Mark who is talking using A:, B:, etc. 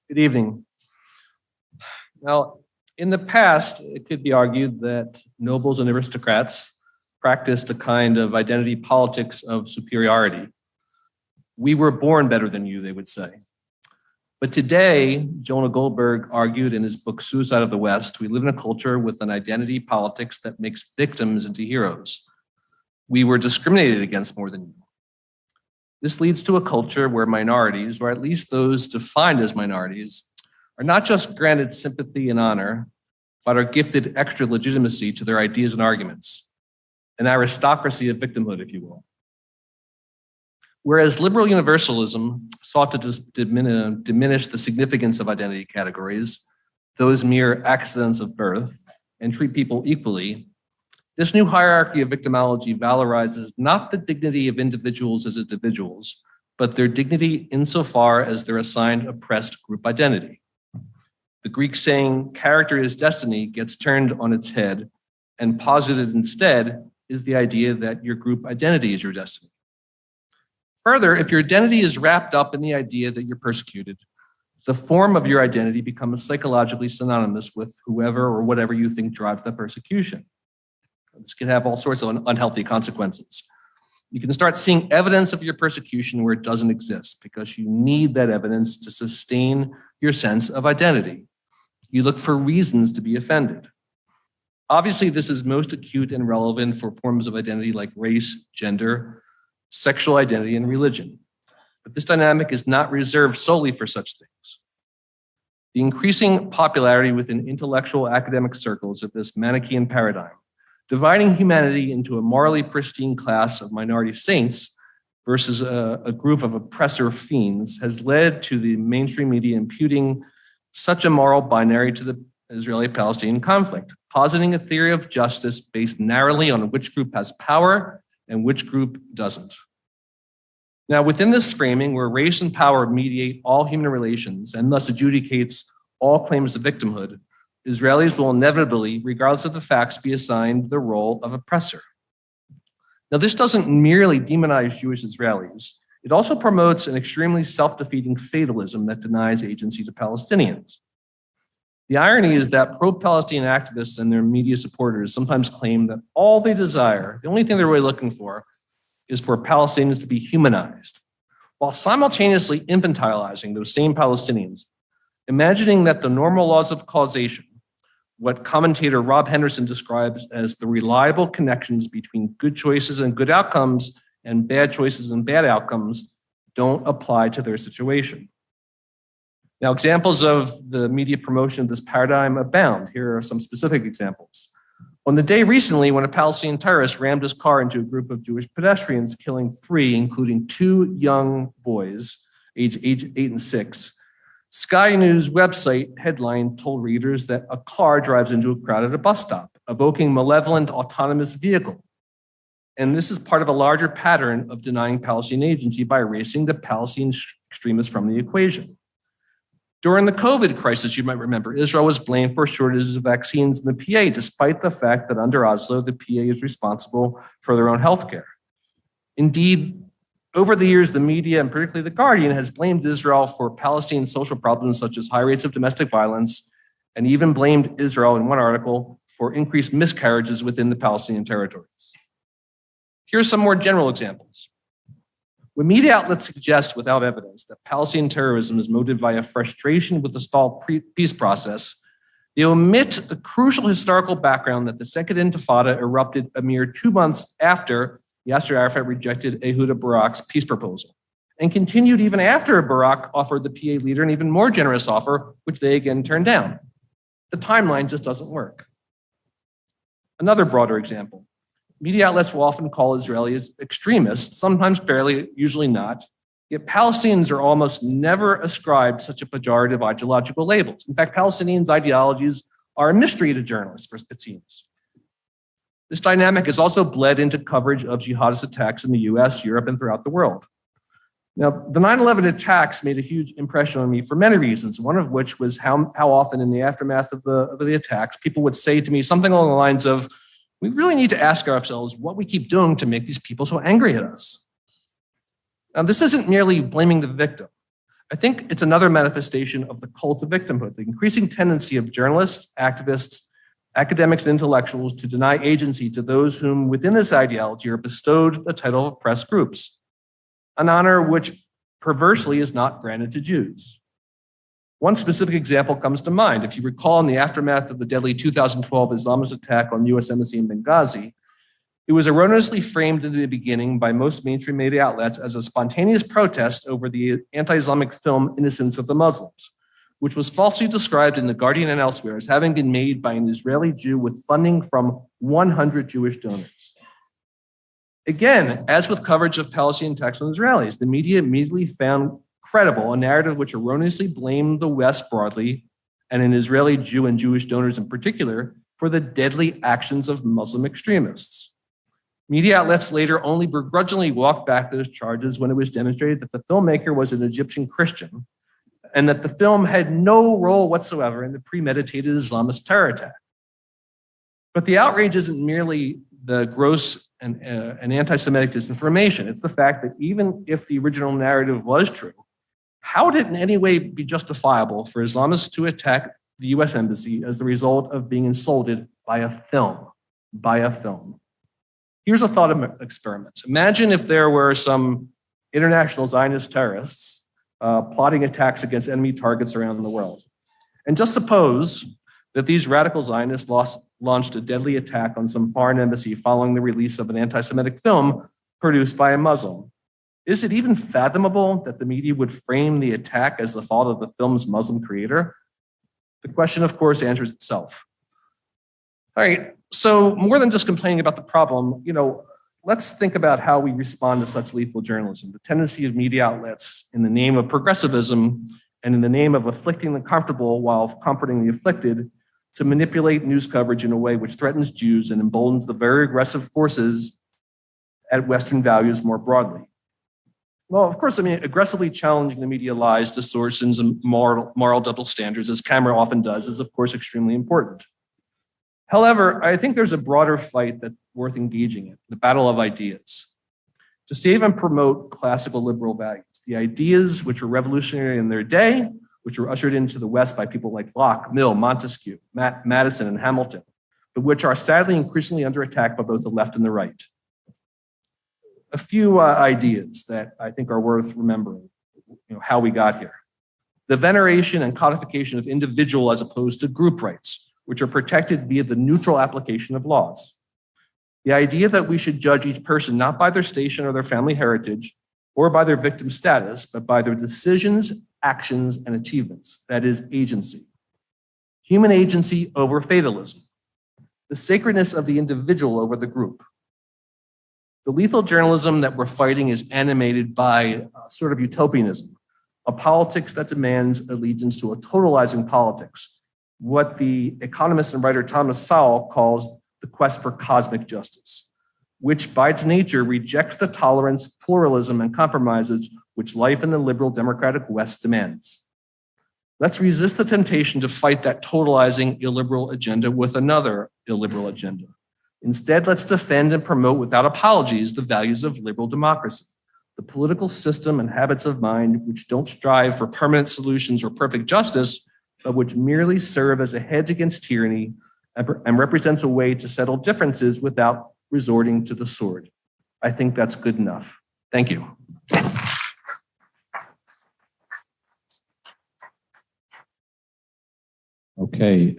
A: Good evening. Now, in the past, it could be argued that nobles and aristocrats practiced a kind of identity politics of superiority. We were born better than you, they would say. But today, Jonah Goldberg argued in his book, Suicide of the West, we live in a culture with an identity politics that makes victims into heroes. We were discriminated against more than you. This leads to a culture where minorities, or at least those defined as minorities, are not just granted sympathy and honor, but are gifted extra legitimacy to their ideas and arguments, an aristocracy of victimhood, if you will. Whereas liberal universalism sought to diminish the significance of identity categories, those mere accidents of birth, and treat people equally, this new hierarchy of victimology valorizes not the dignity of individuals as individuals, but their dignity insofar as their assigned oppressed group identity. The Greek saying, character is destiny, gets turned on its head, and posited instead is the idea that your group identity is your destiny. Further, if your identity is wrapped up in the idea that you're persecuted, the form of your identity becomes psychologically synonymous with whoever or whatever you think drives that persecution. This can have all sorts of unhealthy consequences. You can start seeing evidence of your persecution where it doesn't exist because you need that evidence to sustain your sense of identity. You look for reasons to be offended. Obviously, this is most acute and relevant for forms of identity like race, gender, sexual identity, and religion. But this dynamic is not reserved solely for such things. The increasing popularity within intellectual academic circles of this Manichaean paradigm, dividing humanity into a morally pristine class of minority saints versus a group of oppressor fiends, has led to the mainstream media imputing such a moral binary to the Israeli-Palestinian conflict, positing a theory of justice based narrowly on which group has power and which group doesn't. Now, within this framing, where race and power mediate all human relations and thus adjudicates all claims of victimhood, Israelis will inevitably, regardless of the facts, be assigned the role of oppressor. Now, this doesn't merely demonize Jewish Israelis. It also promotes an extremely self-defeating fatalism that denies agency to Palestinians. The irony is that pro-Palestinian activists and their media supporters sometimes claim that all they desire, the only thing they're really looking for, is for Palestinians to be humanized, while simultaneously infantilizing those same Palestinians, imagining that the normal laws of causation, what commentator Rob Henderson describes as the reliable connections between good choices and good outcomes and bad choices and bad outcomes, don't apply to their situation. Now, examples of the media promotion of this paradigm abound. Here are some specific examples. On the day recently when a Palestinian terrorist rammed his car into a group of Jewish pedestrians, killing 3, including 2 young boys, aged 8 and 6, Sky News website headline told readers that a car drives into a crowd at a bus stop, evoking malevolent autonomous vehicle. And this is part of a larger pattern of denying Palestinian agency by erasing the Palestinian extremists from the equation. During the COVID crisis, you might remember, Israel was blamed for shortages of vaccines in the PA, despite the fact that under Oslo, the PA is responsible for their own healthcare. Indeed, over the years, the media, and particularly The Guardian, has blamed Israel for Palestinian social problems such as high rates of domestic violence, and even blamed Israel in one article for increased miscarriages within the Palestinian territories. Here are some more general examples. When media outlets suggest without evidence that Palestinian terrorism is motivated by a frustration with the stalled peace process, they omit the crucial historical background that the Second Intifada erupted a mere 2 months after Yasser Arafat rejected Ehud Barak's peace proposal, and continued even after Barak offered the PA leader an even more generous offer, which they again turned down. The timeline just doesn't work. Another broader example. Media outlets will often call Israelis extremists, sometimes fairly, usually not, yet Palestinians are almost never ascribed such a pejorative ideological labels. In fact, Palestinians' ideologies are a mystery to journalists, it seems. This dynamic has also bled into coverage of jihadist attacks in the US, Europe, and throughout the world. Now, the 9/11 attacks made a huge impression on me for many reasons, one of which was how often in the aftermath of the attacks, people would say to me something along the lines of, we really need to ask ourselves what we keep doing to make these people so angry at us. Now, this isn't merely blaming the victim. I think it's another manifestation of the cult of victimhood, the increasing tendency of journalists, activists, academics, and intellectuals to deny agency to those whom within this ideology are bestowed the title of oppressed groups, an honor which perversely is not granted to Jews. One specific example comes to mind. If you recall, in the aftermath of the deadly 2012 Islamist attack on the U.S. Embassy in Benghazi, it was erroneously framed in the beginning by most mainstream media outlets as a spontaneous protest over the anti-Islamic film Innocence of the Muslims, which was falsely described in The Guardian and elsewhere as having been made by an Israeli Jew with funding from 100 Jewish donors. Again, as with coverage of Palestinian attacks on Israelis, the media immediately found credible a narrative which erroneously blamed the West broadly, and an Israeli Jew and Jewish donors in particular, for the deadly actions of Muslim extremists. Media outlets later only begrudgingly walked back those charges when it was demonstrated that the filmmaker was an Egyptian Christian and that the film had no role whatsoever in the premeditated Islamist terror attack. But the outrage isn't merely the gross and anti-Semitic disinformation. It's the fact that even if the original narrative was true, how would it in any way be justifiable for Islamists to attack the U.S. Embassy as the result of being insulted by a film? Here's a thought experiment. Imagine if there were some international Zionist terrorists plotting attacks against enemy targets around the world. And just suppose that these radical Zionists launched a deadly attack on some foreign embassy following the release of an anti-Semitic film produced by a Muslim. Is it even fathomable that the media would frame the attack as the fault of the film's Muslim creator? The question, of course, answers itself. All right, so more than just complaining about the problem, let's think about how we respond to such lethal journalism. The tendency of media outlets in the name of progressivism and in the name of afflicting the comfortable while comforting the afflicted to manipulate news coverage in a way which threatens Jews and emboldens the very aggressive forces at Western values more broadly. Well, of course, aggressively challenging the media lies, distortions, and moral double standards, as camera often does, is of course extremely important. However, I think there's a broader fight that's worth engaging in, the battle of ideas. To save and promote classical liberal values, the ideas which were revolutionary in their day, which were ushered into the West by people like Locke, Mill, Montesquieu, Madison, and Hamilton, but which are sadly increasingly under attack by both the left and the right. A few ideas that I think are worth remembering, how we got here. The veneration and codification of individual as opposed to group rights, which are protected via the neutral application of laws. The idea that we should judge each person not by their station or their family heritage or by their victim status, but by their decisions, actions, and achievements, that is agency. Human agency over fatalism. The sacredness of the individual over the group. The lethal journalism that we're fighting is animated by a sort of utopianism, a politics that demands allegiance to a totalizing politics, what the economist and writer Thomas Sowell calls the quest for cosmic justice, which by its nature rejects the tolerance, pluralism, and compromises which life in the liberal democratic West demands. Let's resist the temptation to fight that totalizing illiberal agenda with another illiberal agenda. Instead, let's defend and promote without apologies the values of liberal democracy, the political system and habits of mind which don't strive for permanent solutions or perfect justice, but which merely serve as a hedge against tyranny and represents a way to settle differences without resorting to the sword. I think that's good enough. Thank you.
B: Okay.